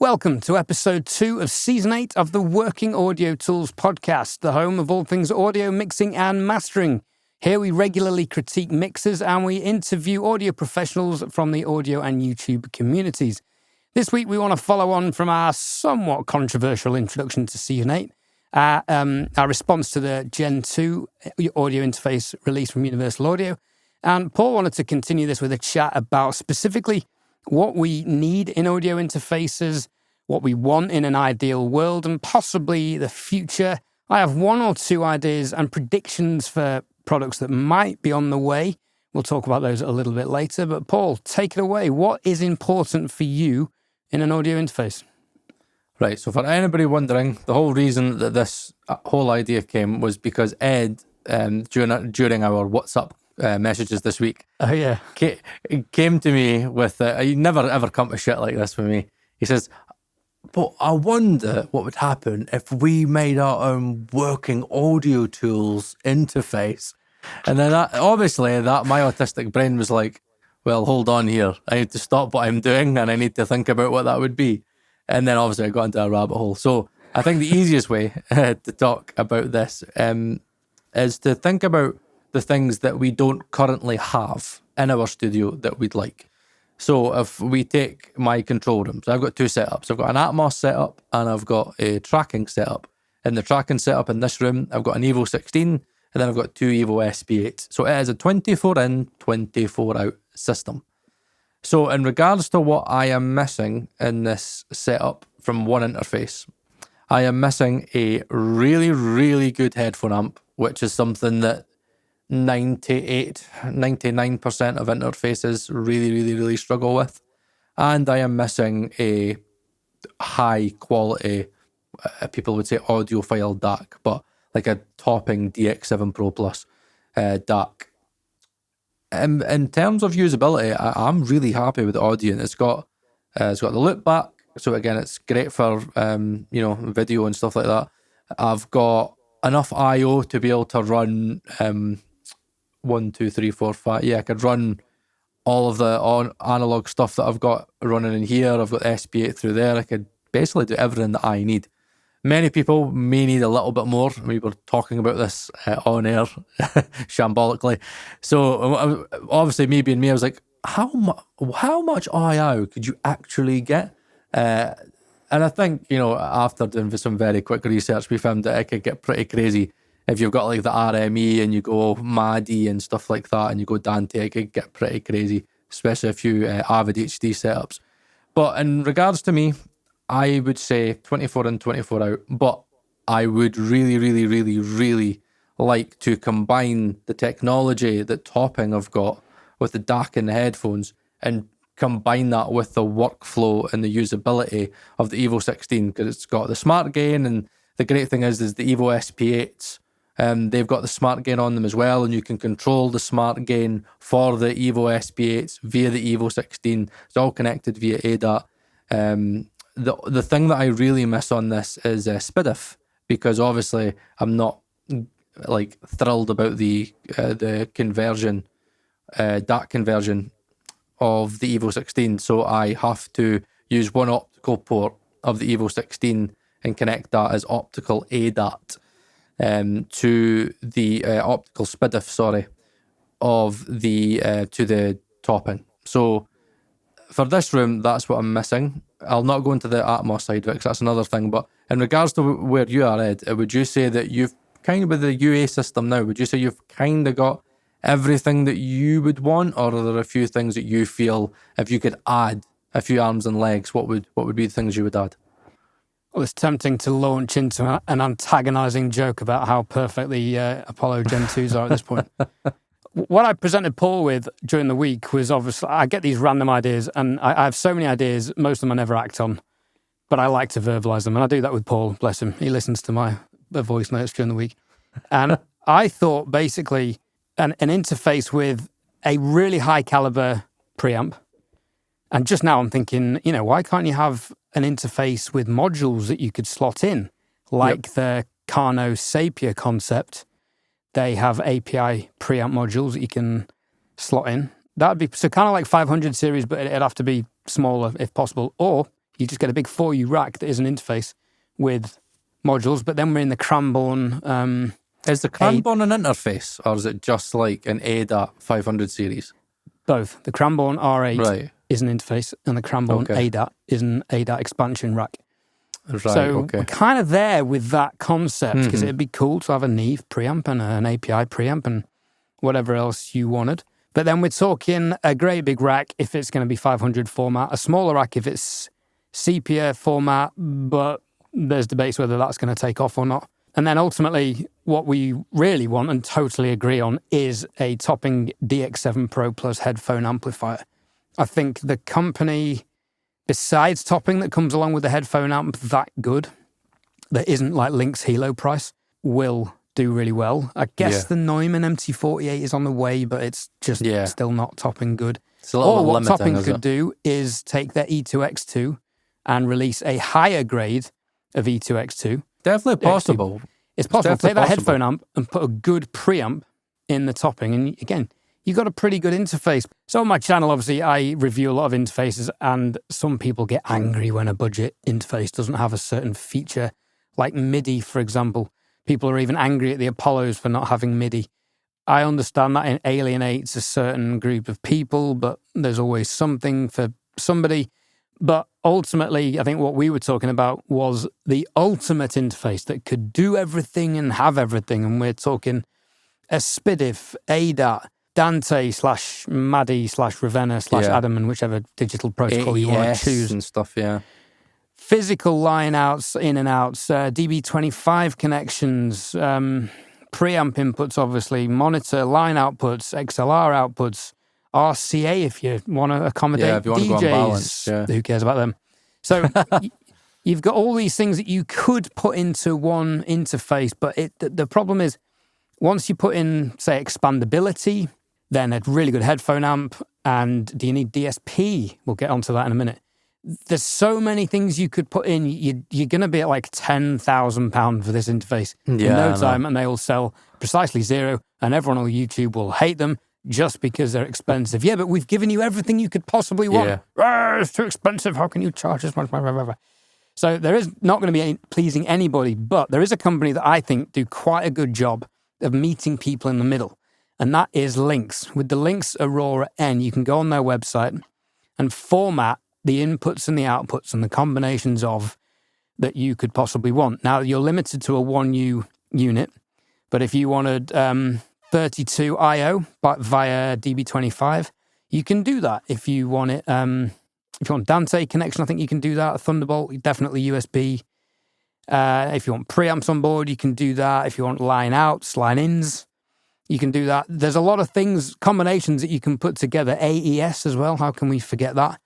Welcome to episode 2 of season 8 of the Working Audio Tools podcast, the home of all things audio mixing and mastering. Here we regularly critique mixers and we interview audio professionals from the audio and YouTube communities. This week we want to follow on from our somewhat controversial introduction to season 8, our response to the Gen 2 audio interface release from Universal Audio. And Paul wanted to continue this with a chat about specifically what we need in audio interfaces, what we want in an ideal world, and possibly the future. I have one or two ideas and predictions for products that might be on the way. We'll talk about those a little bit later. But Paul, take it away. What is important for you in an audio interface? Right, so for anybody wondering, the whole reason that this whole idea came was because Ed, during our WhatsApp messages this week, came to me with, you never ever come to shit like this with me. He says, but I wonder what would happen if we made our own working audio tools interface. And then that my autistic brain was like, well, hold on here. I need to stop what I'm doing and I need to think about what that would be. And then obviously I got into a rabbit hole. So I think the easiest way to talk about this is to think about the things that we don't currently have in our studio that we'd like. So if we take my control room, so I've got two setups. I've got an Atmos setup and I've got a tracking setup. In the tracking setup in this room, I've got an Evo 16 and then I've got two Evo SP8s. So it is a 24 in, 24 out system. So in regards to what I am missing in this setup from one interface, I am missing a really, really good headphone amp, which is something that 99% of interfaces really struggle with. And I am missing a high quality, people would say audiophile DAC, but like a topping DX7 Pro Plus DAC. In terms of usability, I'm really happy with the audio. It's got the loop back, so again, it's great for video and stuff like that. I've got enough I/O to be able to run 1, 2, 3, 4, 5. Yeah, I could run all of the analog stuff that I've got running in here. I've got SP8 through there. I could basically do everything that I need. Many people may need a little bit more. We were talking about this on air, shambolically. So obviously, me being me, I was like, how much I/O could you actually get? And I think, after doing some very quick research, we found that it could get pretty crazy. If you've got like the RME and you go MADI and stuff like that and you go Dante, it could get pretty crazy, especially if you Avid HD setups. But in regards to me, I would say 24 in, 24 out, but I would really like to combine the technology that Topping have got with the DAC and the headphones and combine that with the workflow and the usability of the Evo 16, because it's got the smart gain, and the great thing is the Evo SP8s, they've got the smart gain on them as well, and you can control the smart gain for the Evo SP8s via the Evo 16. It's all connected via ADAT. The thing that I really miss on this is SPDIF, because obviously I'm not like thrilled about the conversion, DAC conversion of the Evo 16. So I have to use one optical port of the Evo 16 and connect that as optical ADAT to the optical SPDIF, of the to the Topping. So for this room, that's what I'm missing. I'll not go into the Atmos side of it because that's another thing. But in regards to where you are, Ed, would you say that you've kind of, with the UA system now, would you say you've kind of got everything that you would want, or are there a few things that you feel if you could add a few arms and legs, what would be the things you would add? Well, it's tempting to launch into an antagonising joke about how perfect the Apollo Gen 2s are at this point. What I presented Paul with during the week was, obviously, I get these random ideas, and I have so many ideas, most of them I never act on, but I like to verbalise them, and I do that with Paul, bless him. He listens to my voice notes during the week. And I thought, basically, an interface with a really high caliber preamp. And just now I'm thinking, why can't you have an interface with modules that you could slot in, like the Carno Sapia concept? They have API preamp modules that you can slot in. That would be so kind of like 500 series, but it'd have to be smaller if possible. Or You just get a big 4U rack that is an interface with modules, but then we're in the Cranbourne. Is the Cranbourne an interface, or is it just like an ADAT 500 series? Both. The Cranbourne R8 Right. is an interface, and the Cranbourne ADAT is an ADAT expansion rack. Right, So we're kind of there with that concept, because it'd be cool to have a Neve preamp and an API preamp and whatever else you wanted. But then we're talking a great big rack if it's going to be 500 format, a smaller rack if it's sepia format, but there's debates whether that's going to take off or not. And then ultimately, what we really want and totally agree on is a topping DX7 Pro Plus headphone amplifier. I think the company, besides topping that comes along with the headphone amp that good, that isn't like Link's Hilo price, will do really well. I guess the Neumann MT48 is on the way, but it's just still not topping good. It's a little or bit what limiting, topping could do is take their E2X2 and release a higher grade of E2X2. Definitely possible. It's possible. Take that headphone amp and put a good preamp in the topping. And again, you've got a pretty good interface. So on my channel, obviously, I review a lot of interfaces, and some people get angry when a budget interface doesn't have a certain feature, like MIDI, for example. People are even angry at the Apollos for not having MIDI. I understand that it alienates a certain group of people, but there's always something for somebody. But ultimately, I think what we were talking about was the ultimate interface that could do everything and have everything. And we're talking a SPDIF, ADAT, Dante / Maddie / Ravenna / Adam, and whichever digital protocol you want to choose. And stuff, Physical line outs, in and outs, DB25 connections, preamp inputs, obviously, monitor, line outputs, XLR outputs, RCA if you want to accommodate if you want DJs. to go on balance, Who cares about them? So you've got all these things that you could put into one interface, but the problem is once you put in, say, expandability, then a really good headphone amp, and do you need DSP? We'll get onto that in a minute. There's so many things you could put in. You're going to be at like £10,000 for this interface in no time, and they will sell precisely zero, and everyone on YouTube will hate them just because they're expensive. Yeah, but we've given you everything you could possibly want. It's too expensive. How can you charge as much? So there is not going to be pleasing anybody, but there is a company that I think do quite a good job of meeting people in the middle, and that is Lynx. With the Lynx Aurora N, you can go on their website and format the inputs and the outputs and the combinations of that you could possibly want. Now, you're limited to a 1U unit, but if you wanted 32 I/O via DB25, you can do that. If you want it, if you want Dante connection, I think you can do that. A Thunderbolt, definitely USB. If you want preamps on board, you can do that. If you want line outs, line ins, you can do that. There's a lot of things, combinations that you can put together. AES as well. How can we forget that?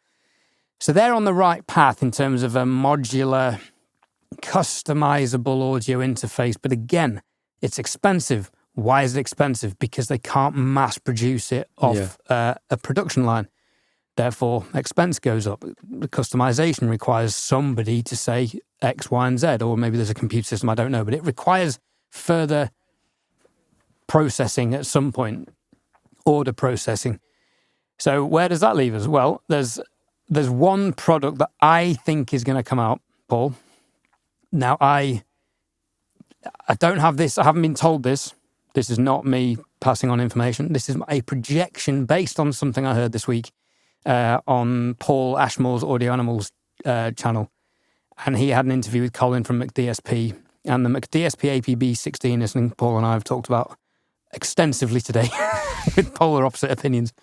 So they're on the right path in terms of a modular, customizable audio interface. But again, it's expensive. Why is it expensive? Because they can't mass produce it off a production line. Therefore, expense goes up. The customization requires somebody to say X, Y, and Z, or maybe there's a computer system, I don't know. But it requires further processing at some point, order processing. So where does that leave us? Well, there's one product that I think is going to come out, Paul. Now, I don't have this. I haven't been told this. This is not me passing on information. This is a projection based on something I heard this week on Paul Ashmore's Audio Animals channel. And he had an interview with Colin from McDSP. And the McDSP APB16 is something Paul and I have talked about extensively today with polar opposite opinions.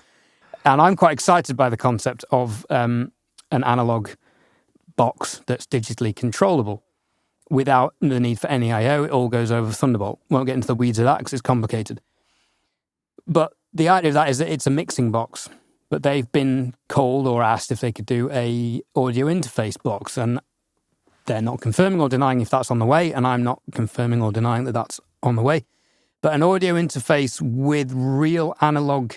And I'm quite excited by the concept of an analog box that's digitally controllable without the need for any I/O. It all goes over Thunderbolt. Won't get into the weeds of that because it's complicated. But the idea of that is that it's a mixing box. But they've been called or asked if they could do a audio interface box. And they're not confirming or denying if that's on the way. And I'm not confirming or denying that that's on the way. But an audio interface with real analog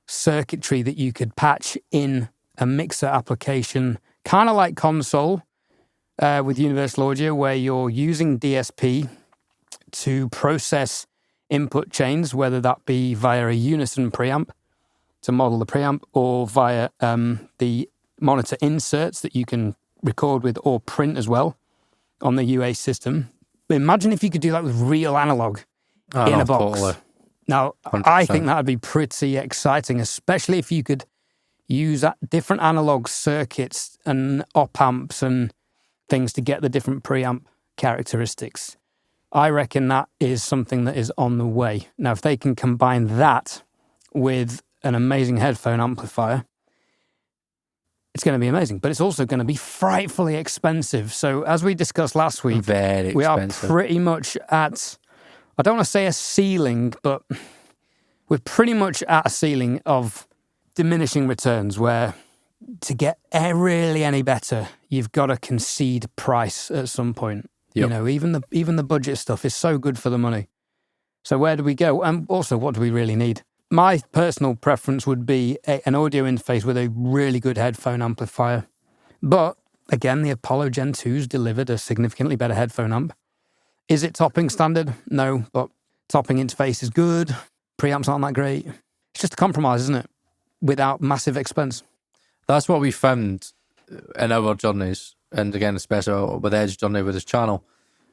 circuitry that you could patch in a mixer application, kind of like console with Universal Audio, where you're using DSP to process input chains, whether that be via a unison preamp to model the preamp or via the monitor inserts that you can record with or print as well on the UA system. But imagine if you could do that with real analog in a box. Totally. Now, 100%. I think that would be pretty exciting, especially if you could use different analog circuits and op amps and things to get the different preamp characteristics. I reckon that is something that is on the way. Now, if they can combine that with an amazing headphone amplifier, it's going to be amazing. But it's also going to be frightfully expensive. So as we discussed last week, Very we are expensive. pretty much at, I don't want to say a ceiling, but we're pretty much at a ceiling of diminishing returns where to get really any better, you've got to concede price at some point. Yep. You know, even the budget stuff is so good for the money. So where do we go? And also, what do we really need? My personal preference would be an audio interface with a really good headphone amplifier. But again, the Apollo Gen 2's delivered a significantly better headphone amp. Is it topping standard? No, but topping interface is good. Preamps aren't that great. It's just a compromise, isn't it? Without massive expense. That's what we found in our journeys, and again, especially with Ed's journey with his channel,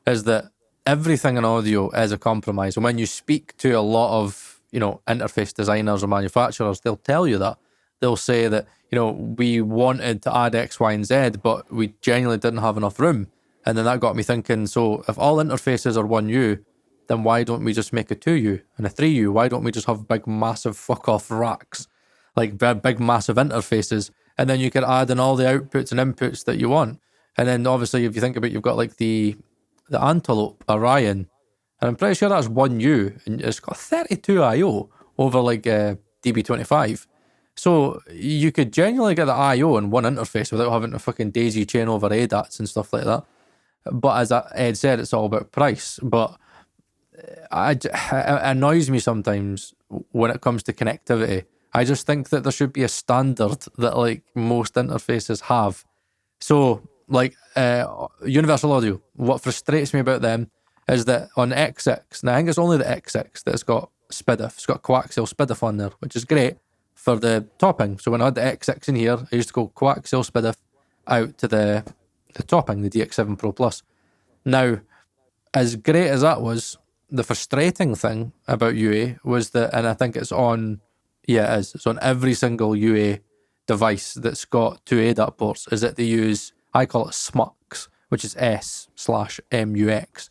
is that everything in audio is a compromise. And when you speak to a lot of, interface designers or manufacturers, they'll tell you that. They'll say that, we wanted to add X, Y, and Z, but we genuinely didn't have enough room. And then that got me thinking, so if all interfaces are 1U, then why don't we just make a 2U and a 3U? Why don't we just have big, massive fuck-off racks, like big, massive interfaces? And then you can add in all the outputs and inputs that you want. And then obviously, if you think about it, you've got like the Antelope Orion, and I'm pretty sure that's 1U, and it's got 32 I/O over like DB25. So you could genuinely get the I/O in one interface without having to fucking daisy chain over ADATs and stuff like that. But as Ed said, it's all about price. But it annoys me sometimes when it comes to connectivity. I just think that there should be a standard that like most interfaces have. So like Universal Audio, what frustrates me about them is that on XX, and I think it's only the XX that's got SPDIF, it's got coaxial SPDIF on there, which is great for the topping. So when I had the XX in here, I used to go coaxial SPDIF out to the topping, the DX7 Pro Plus. Now, as great as that was, the frustrating thing about UA was that, and I think it's on, yeah, it is, it's on every single UA device that's got two ADAT ports, is that they use, I call it SMUX, which is S/MUX,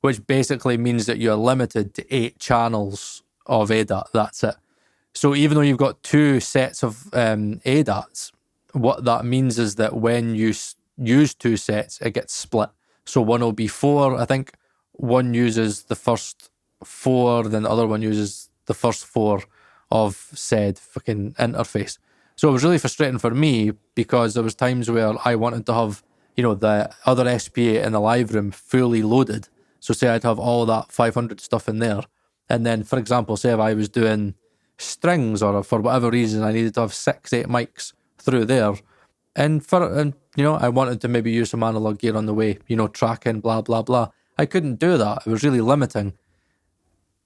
which basically means that you're limited to 8 channels of ADAT, that's it. So even though you've got 2 sets of ADATs, what that means is that when you use 2 sets, it gets split. So one will be 4, I think one uses the first 4, then the other one uses the first 4 of said fucking interface. So it was really frustrating for me because there was times where I wanted to have, the other SPA in the live room fully loaded. So say I'd have all that 500 stuff in there. And then, for example, say if I was doing strings or for whatever reason, I needed to have 6-8 mics through there. And I wanted to maybe use some analog gear on the way, tracking, blah, blah, blah. I couldn't do that. It was really limiting.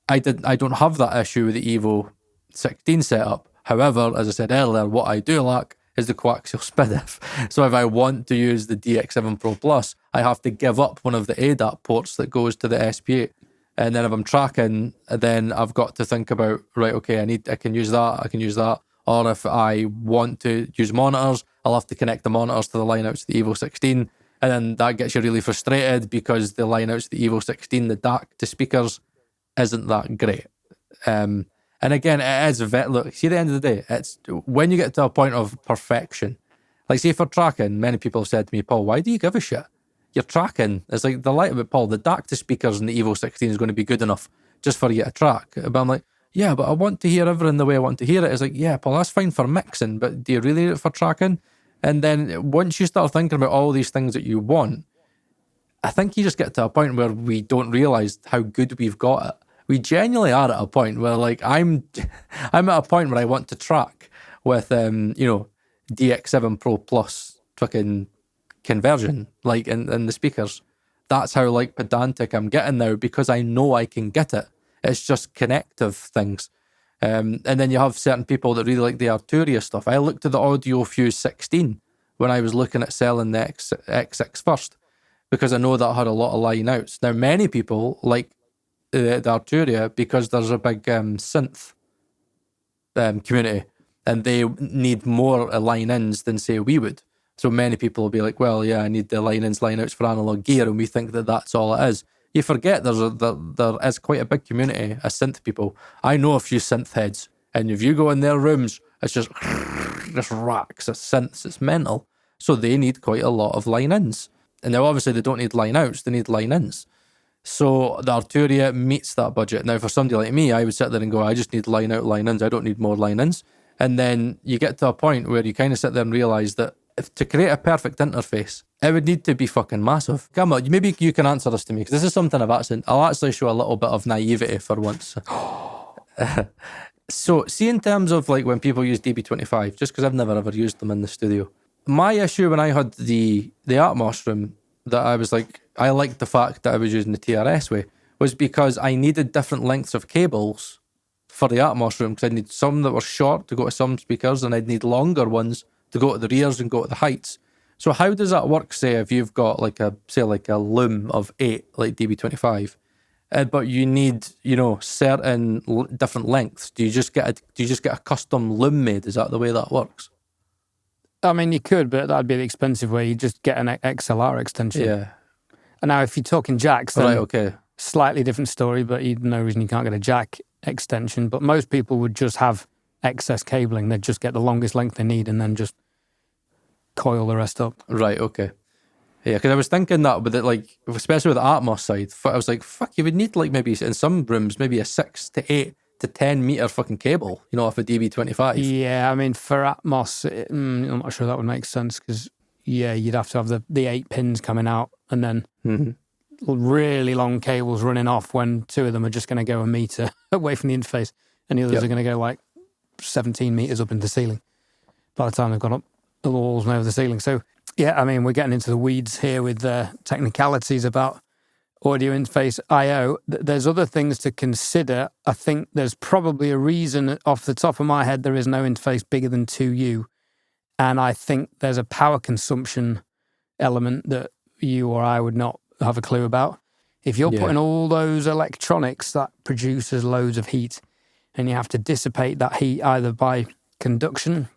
I don't have that issue with the Evo 16 setup. However, as I said earlier, what I do lack is the coaxial SPDIF. So if I want to use the DX7 Pro Plus, I have to give up one of the ADAT ports that goes to the SP8. And then if I'm tracking, then I've got to think about, right, okay, I can use that. Or if I want to use monitors, I'll have to connect the monitors to the lineouts of the Evo 16. And then that gets you really frustrated because the lineouts of the Evo 16, the DAC to speakers, isn't that great. And again, it is, look, see, at the end of the day, it's when you get to a point of perfection, like say for tracking, many people have said to me, Paul, why do you give a shit? You're tracking. It's like the light of it, Paul, the DAC to speakers in the Evo 16 is going to be good enough just for you to track. But I'm like, yeah, but I want to hear everything the way I want to hear it. It's like, yeah, Paul, that's fine for mixing, but do you really need it for tracking? And then once you start thinking about all these things that you want, I think you just get to a point where we don't realise how good we've got it. We genuinely are at a point where, like, I'm at a point where I want to track with, DX7 Pro Plus fucking conversion, like, in the speakers. That's how, like, pedantic I'm getting now because I know I can get it. It's just connective things. And then you have certain people that really like the Arturia stuff. I looked at the Audio Fuse 16, when I was looking at selling the X6 first, because I know that had a lot of line outs. Now, many people like the Arturia because there's a big synth community, and they need more line ins than say we would. So many people will be like, well, yeah, I need the line ins, line outs for analog gear, and we think that that's all it is. You forget there is quite a big community of synth people. I know a few synth heads, and if you go in their rooms, it's just racks of synths. It's mental. So they need quite a lot of line ins. And now obviously they don't need line outs, they need line ins. So the Arturia meets that budget. Now for somebody like me, I would sit there and go, I just need line out, line ins. I don't need more line ins. And then you get to a point where you kind of sit there and realise that to create a perfect interface, it would need to be fucking massive. Come on, maybe you can answer this to me, because this is something I'll actually show a little bit of naivety for once. So see, in terms of like when people use DB25, just because I've never ever used them in the studio, my issue when I had the Atmos room, that I was like, I liked the fact that I was using the TRS way, was because I needed different lengths of cables for the Atmos room, because I'd need some that were short to go to some speakers, and I'd need longer ones to go to the rears and go to the heights. So how does that work, say, if you've got like a loom of 8, like DB25, but you need, certain different lengths? Do you just get a custom loom made? Is that the way that works? I mean, you could, but that'd be the expensive way. You just get an XLR extension. Yeah. And now if you're talking jacks, then Right, okay. Slightly different story, but no reason you can't get a jack extension. But most people would just have excess cabling. They'd just get the longest length they need and then just coil the rest up. Right, okay. Yeah, because I was thinking that with it, like, especially with the Atmos side, I was like, fuck, you would need like maybe in some rooms, maybe a 6 to 8 to 10 meter fucking cable, off a DB25. Yeah, I mean, for Atmos, I'm not sure that would make sense, because, you'd have to have the 8 pins coming out and then really long cables running off when 2 of them are just going to go a meter away from the interface and the others are going to go like 17 meters up into the ceiling by the time they've gone up the walls and over the ceiling. So, yeah, I mean, we're getting into the weeds here with the technicalities about audio interface I/O. There's other things to consider. I think there's probably a reason off the top of my head there is no interface bigger than 2U. And I think there's a power consumption element that you or I would not have a clue about. If you're putting all those electronics, that produces loads of heat, and you have to dissipate that heat either by conduction,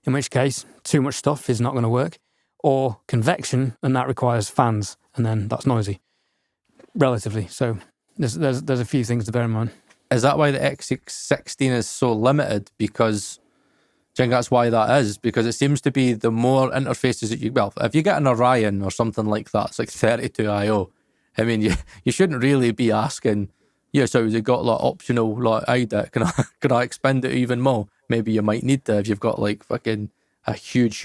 in which case too much stuff is not going to work, or convection, and that requires fans, and then that's noisy, relatively. So there's a few things to bear in mind. Is that why the X16 is so limited? Because do you think that's why that is? Because it seems to be the more interfaces that if you get an Orion or something like that, it's like 32 I/O. I mean, you shouldn't really be asking, so has it got like optional like IDEC? Can I expand it even more? Maybe you might need to if you've got like fucking a huge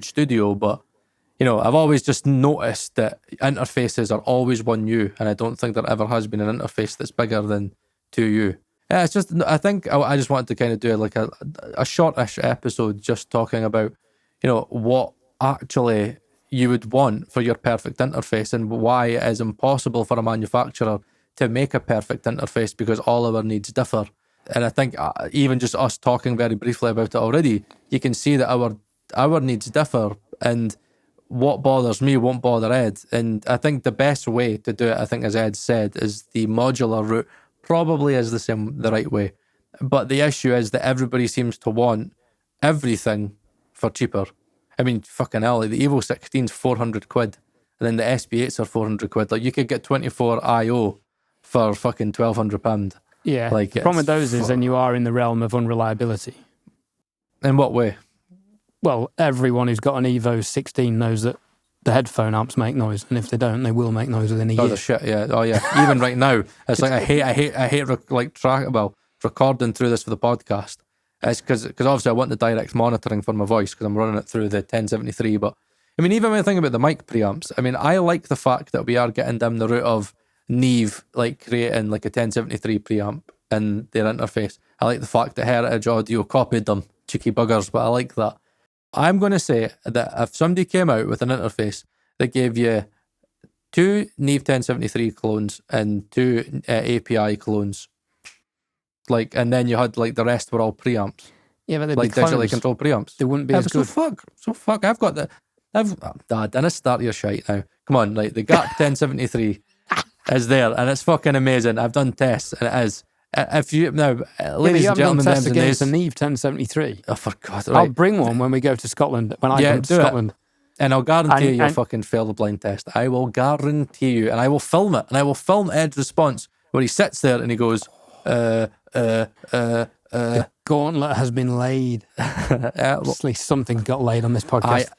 studio. But I've always just noticed that interfaces are always 1U, and I don't think there ever has been an interface that's bigger than 2U. Yeah, it's just, I think I just wanted to kind of do like a shortish episode just talking about, what actually you would want for your perfect interface and why it is impossible for a manufacturer to make a perfect interface, because all our needs differ. And I think even just us talking very briefly about it already, you can see that our needs differ, and what bothers me won't bother Ed. And I think the best way to do it, I think, as Ed said, is the modular route. Probably is the right way. But the issue is that everybody seems to want everything for cheaper. I mean, fucking hell, like the Evo 16's 400 quid, and then the SB8s are 400 quid. Like, you could get 24 I/O for fucking £1,200. Yeah, like, the problem with those is then you are in the realm of unreliability. In what way? Well, everyone who's got an Evo 16 knows that the headphone amps make noise, and if they don't, they will make noise within a year. Oh, the shit, yeah. Oh, yeah. Even right now, it's like I hate recording through this for the podcast. It's because obviously I want the direct monitoring for my voice because I'm running it through the 1073. But I mean, even when I think about the mic preamps, I mean, I like the fact that we are getting down the route of Neve like creating like a 1073 preamp in their interface. I like the fact that Heritage Audio copied them, cheeky buggers, but I like that. I'm going to say that if somebody came out with an interface that gave you 2 Neve 1073 clones and 2 API clones, and then you had like the rest were all preamps. Yeah, but they'd like be clones. digitally controlled preamps. They wouldn't be as good. So fuck. I've got the. Dad, didn't start your shite now. Come on, like the GAP 1073 is there, and it's fucking amazing. I've done tests, and it is. If you now, ladies and gentlemen, test against the Neve 1073. Oh, for God! I'll bring one when we go to Scotland. When I come to Scotland. And I'll guarantee you'll fucking fail the blind test. I will guarantee you. And I will film it. And I will film Ed's response where he sits there and he goes, The gauntlet has been laid. Obviously, something got laid on this podcast.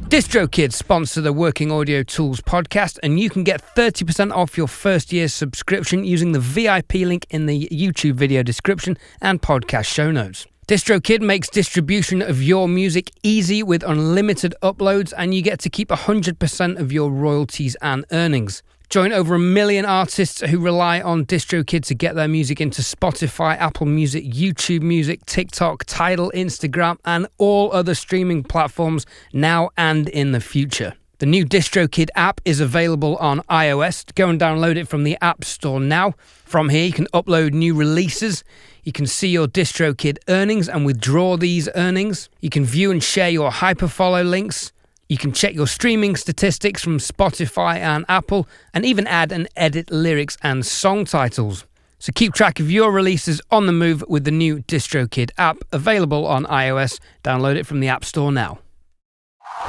DistroKid sponsor the Working Audio Tools podcast, and you can get 30% off your first year's subscription using the VIP link in the YouTube video description and podcast show notes. DistroKid makes distribution of your music easy with unlimited uploads, and you get to keep 100% of your royalties and earnings. Join over 1 million artists who rely on DistroKid to get their music into Spotify, Apple Music, YouTube Music, TikTok, Tidal, Instagram, and all other streaming platforms now and in the future. The new DistroKid app is available on iOS. Go and download it from the App Store now. From here, you can upload new releases. You can see your DistroKid earnings and withdraw these earnings. You can view and share your hyperfollow links. You can check your streaming statistics from Spotify and Apple, and even add and edit lyrics and song titles. So keep track of your releases on the move with the new DistroKid app, available on iOS. Download it from the App Store now.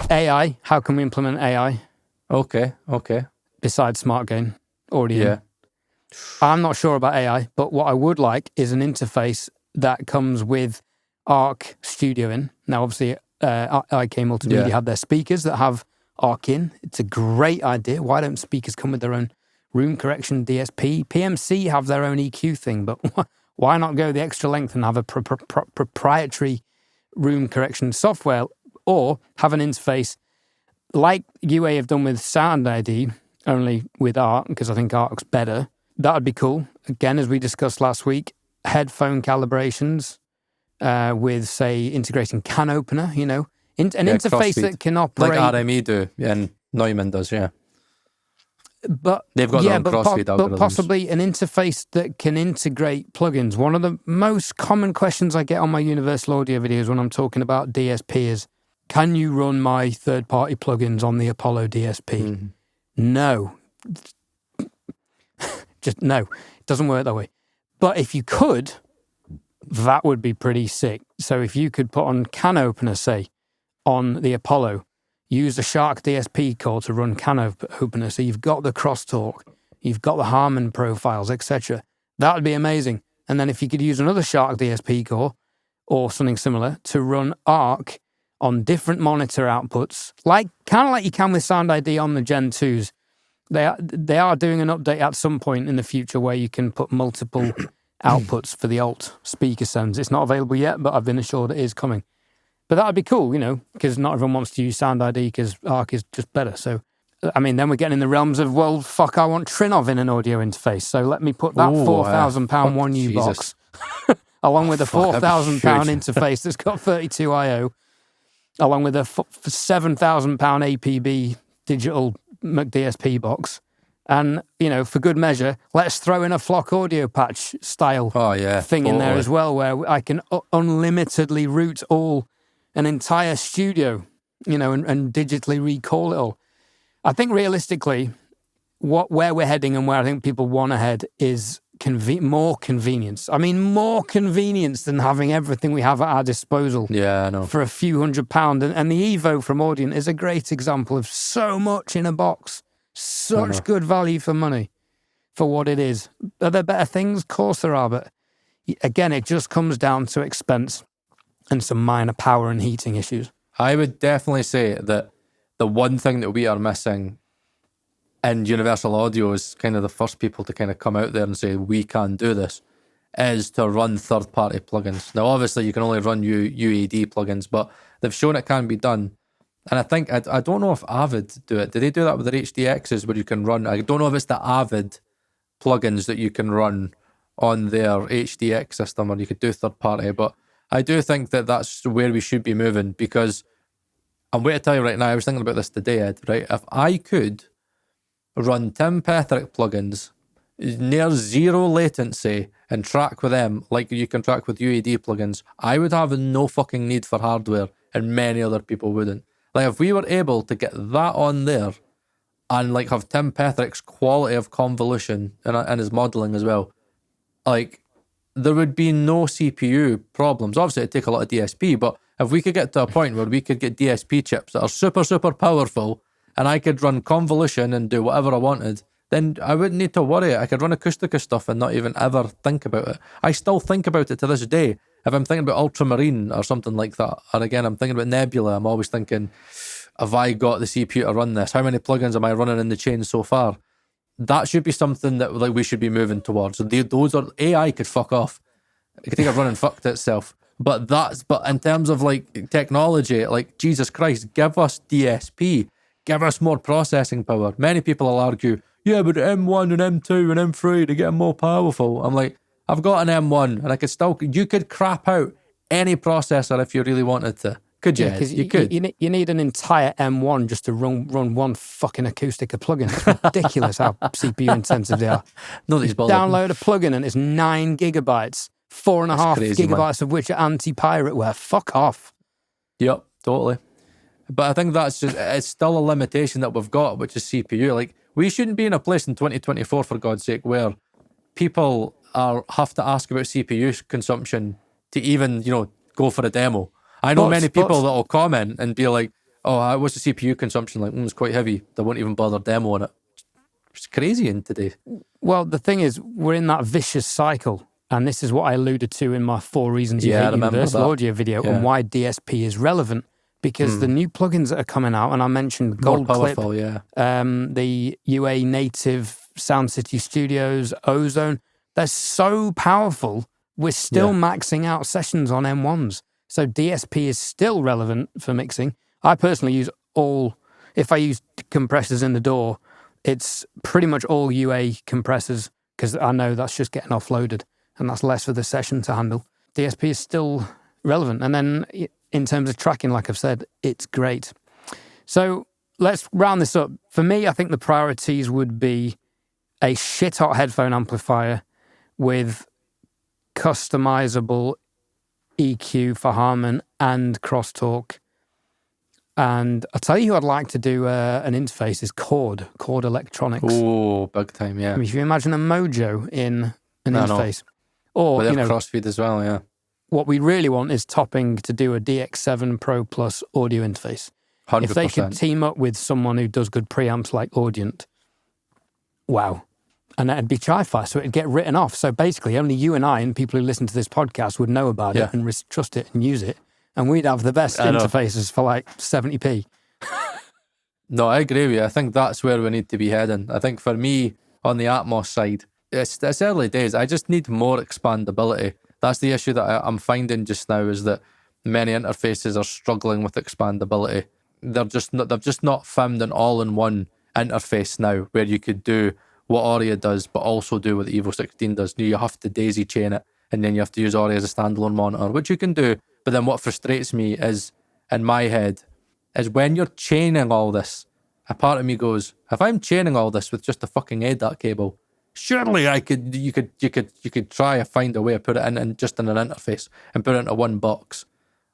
AI, how can we implement AI? Okay. Besides smart gain, already in. Yeah. I'm not sure about AI, but what I would like is an interface that comes with Arc Studio in. Now, obviously, IK Multimedia have their speakers that have Arc in. It's a great idea. Why don't speakers come with their own room correction DSP? PMC have their own EQ thing, but why not go the extra length and have a proprietary room correction software, or have an interface like UA have done with Sound ID, only with Arc, because I think Arc's better. That would be cool. Again, as we discussed last week, headphone calibrations with, say, integrating can opener, an interface that can operate... Like RME do, and Neumann does, yeah. But they've got their own crossfeed algorithms. But possibly an interface that can integrate plugins. One of the most common questions I get on my Universal Audio videos when I'm talking about DSP is, can you run my third-party plugins on the Apollo DSP? Mm-hmm. No. Just no. It doesn't work that way. But if you could, that would be pretty sick. So if you could put on can opener, say, on the Apollo, use the Shark DSP core to run can opener, so you've got the crosstalk, you've got the Harman profiles, etc. That would be amazing. And then if you could use another Shark DSP core or something similar to run Arc on different monitor outputs, kind of like you can with Sound ID on the Gen 2s. They are doing an update at some point in the future where you can put multiple outputs for the alt speaker sounds. It's not available yet, but I've been assured it is coming. But that would be cool, because not everyone wants to use Sound ID because Arc is just better. So, I mean, then we're getting in the realms of, well, fuck, I want Trinov in an audio interface. So let me put that £4,000 1U box along with a £4,000 interface that's got 32 I/O, along with a £7,000 APB digital DSP box. And, for good measure, let's throw in a Flock Audio Patch style thing in there as well, where I can unlimitedly route an entire studio, and digitally recall it all. I think realistically, where we're heading and where I think people want to head is more convenience. I mean, more convenience than having everything we have at our disposal. Yeah, I know. For a few £100. And the Evo from Audient is a great example of so much in a box. Such good value for money for what it is. Are there better things? Of course there are, but again, it just comes down to expense and some minor power and heating issues. I would definitely say that the one thing that we are missing in Universal Audio is kind of the first people to kind of come out there and say, we can do this, is to run third-party plugins. Now, obviously, you can only run UAD plugins, but they've shown it can be done. And I think, I don't know if Avid do it. Do they do that with their HDXs where you can run? I don't know if it's the Avid plugins that you can run on their HDX system, or you could do third-party, but I do think that that's where we should be moving, because I'm waiting to tell you right now, I was thinking about this today, Ed, right? If I could run Tim Petherick plugins near zero latency and track with them like you can track with UAD plugins, I would have no fucking need for hardware, and many other people wouldn't. Like, if we were able to get that on there and like have Tim Petherick's quality of convolution and his modeling as well, like, there would be no CPU problems. Obviously, it'd take a lot of DSP, but if we could get to a point where we could get DSP chips that are super, super powerful, and I could run convolution and do whatever I wanted, then I wouldn't need to worry. I could run Acoustica stuff and not even ever think about it. I still think about it to this day. If I'm thinking about Ultramarine or something like that, or again, I'm thinking about Nebula, I'm always thinking, have I got the CPU to run this? How many plugins am I running in the chain so far? That should be something that like we should be moving towards. So those are, AI could fuck off. It could take a run and fucked itself. But in terms of like technology, like, Jesus Christ, give us DSP. Give us more processing power. Many people will argue, yeah, but M1 and M2 and M3, they're getting more powerful. I'm like, I've got an M1 and I could still, you could crap out any processor if you really wanted to. Could you? Yeah, because you could. You need an entire M1 just to run one fucking Acoustica plugin. It's ridiculous how CPU intensive they are. Nobody's bothered. Download a plugin and it's 9 gigabytes, 4.5 crazy, gigabytes of which are anti-pirateware. Fuck off. Yep, totally. But I think that's just, it's still a limitation that we've got, which is CPU. Like, we shouldn't be in a place in 2024, for God's sake, where people have to ask about CPU consumption to even, go for a demo. I know many people that will comment and be like, oh, what's the CPU consumption like? It's quite heavy. They won't even bother demoing it. It's crazy in today. Well, the thing is, we're in that vicious cycle. And this is what I alluded to in my 4 reasons you hate universal audio video and why DSP is relevant. Because the new plugins that are coming out, and I mentioned Gold Clip, the UA native Sound City Studios, Ozone, they're so powerful, we're still maxing out sessions on M1s. So DSP is still relevant for mixing. I personally use if I use compressors in the DAW, it's pretty much all UA compressors because I know that's just getting offloaded and that's less for the session to handle. DSP is still relevant. And then in terms of tracking, like I've said, it's great. So let's round this up. For me, I think the priorities would be a shit-hot headphone amplifier with customizable EQ for Harman and crosstalk. And I'll tell you who I'd like to do an interface is Chord Electronics. Oh, big time, yeah. I mean, if you imagine a Mojo in an interface. Or, with their crossfeed as well, yeah. What we really want is Topping to do a DX7 Pro Plus audio interface. 100%. If they could team up with someone who does good preamps like Audient, wow. And that'd be Chi-Fi, so it'd get written off. So basically, only you and I and people who listen to this podcast would know about it and trust it and use it. And we'd have the best interfaces for like 70p. No, I agree with you. I think that's where we need to be heading. I think for me, on the Atmos side, it's early days. I just need more expandability. That's the issue that I'm finding just now, is that many interfaces are struggling with expandability. They've just not found an all-in-one interface now where you could do what Aurea does, but also do what the Evo 16 does. You have to daisy chain it, and then you have to use Aurea as a standalone monitor, which you can do. But then what frustrates me is, in my head, is when you're chaining all this, a part of me goes, if I'm chaining all this with just a fucking ADAT cable, surely you could try to find a way to put it in just in an interface and put it into one box.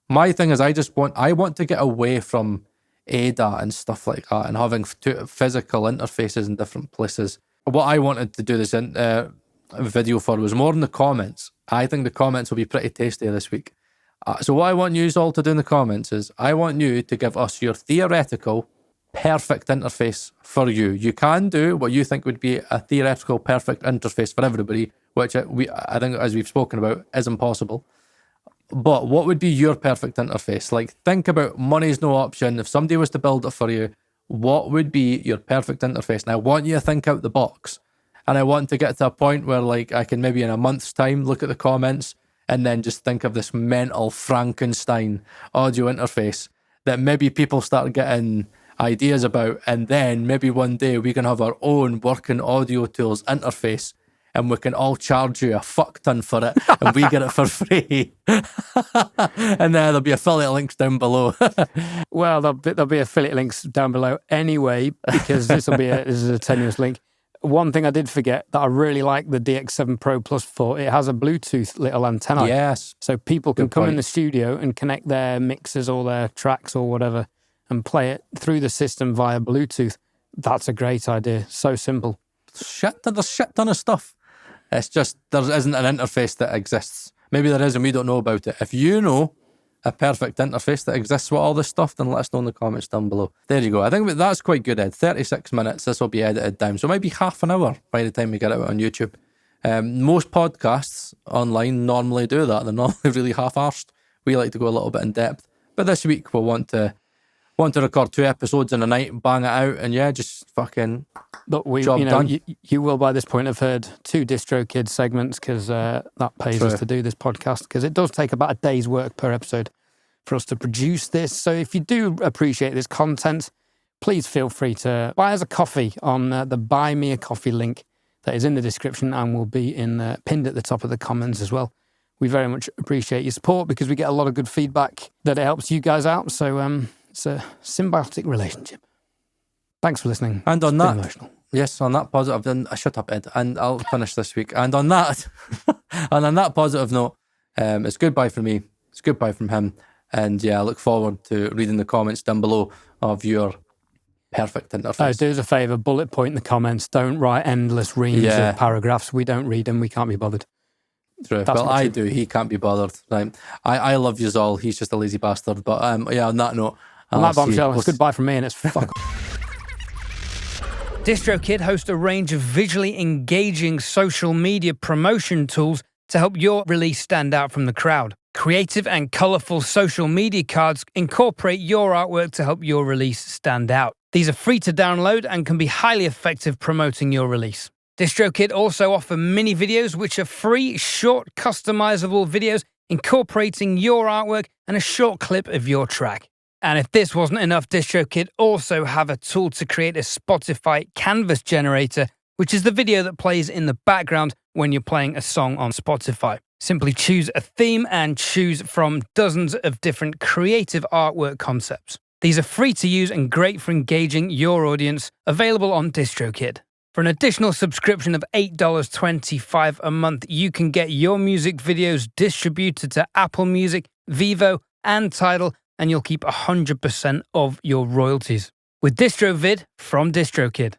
My thing is, I want to get away from ADAT and stuff like that and having physical interfaces in different places. What I wanted to do this video for was more in the comments. I think the comments will be pretty tasty this week. So what I want you all to do in the comments is I want you to give us your theoretical perfect interface for you. You can do what you think would be a theoretical perfect interface for everybody, which I think, as we've spoken about, is impossible. But what would be your perfect interface? Like, think about money's no option. If somebody was to build it for you, what would be your perfect interface? And I want you to think out the box. And I want to get to a point where, like, I can maybe in a month's time look at the comments and then just think of this mental Frankenstein audio interface that maybe people start getting ideas about, and then maybe one day we can have our own working audio tools interface and we can all charge you a fuck ton for it and we get it for free. And then there'll be affiliate links down below. Well, there'll be affiliate links down below anyway, because this is a tenuous link. One thing I did forget that I really like the DX7 Pro Plus for, it has a Bluetooth little antenna. Yes. So people can Good come in point. the studio and connect their mixers or their tracks or whatever and play it through the system via Bluetooth. That's a great idea. So simple. There's shit ton of stuff. It's just there isn't an interface that exists. Maybe there is and we don't know about it. If you know a perfect interface that exists with all this stuff, then let us know in the comments down below. There you go. I think that's quite good, Ed. 36 minutes. This will be edited down. So maybe half an hour by the time we get it out on YouTube. Most podcasts online normally do that. They're normally really half-arsed. We like to go a little bit in depth. But this week we'll want to record 2 episodes in a night, bang it out, and yeah, just fucking job done. You will by this point have heard 2 DistroKid segments because that pays us to do this podcast, because it does take about a day's work per episode for us to produce this. So if you do appreciate this content, please feel free to buy us a coffee on the Buy Me a Coffee link that is in the description and will be pinned at the top of the comments as well. We very much appreciate your support because we get a lot of good feedback that it helps you guys out. So it's a symbiotic relationship. Thanks for listening. And on that, emotional. Yes, on that positive, then shut up, Ed, and I'll finish this week. And on that, and on that positive note, it's goodbye from me. It's goodbye from him. And yeah, I look forward to reading the comments down below of your perfect interface. Oh, do us a favour, bullet point in the comments. Don't write endless reams of paragraphs. We don't read them. We can't be bothered. True. Well, I do. He can't be bothered. Right. I love you all. He's just a lazy bastard. But yeah, on that note, on that bombshell, it's goodbye from me, and it's fuck. DistroKid hosts a range of visually engaging social media promotion tools to help your release stand out from the crowd. Creative and colourful social media cards incorporate your artwork to help your release stand out. These are free to download and can be highly effective promoting your release. DistroKid also offer mini videos, which are free, short, customizable videos incorporating your artwork and a short clip of your track. And if this wasn't enough, DistroKid also have a tool to create a Spotify canvas generator, which is the video that plays in the background when you're playing a song on Spotify. Simply choose a theme and choose from dozens of different creative artwork concepts. These are free to use and great for engaging your audience, available on DistroKid. For an additional subscription of $8.25 a month, you can get your music videos distributed to Apple Music, Vevo, and Tidal, and you'll keep 100% of your royalties. With DistroVid from DistroKid.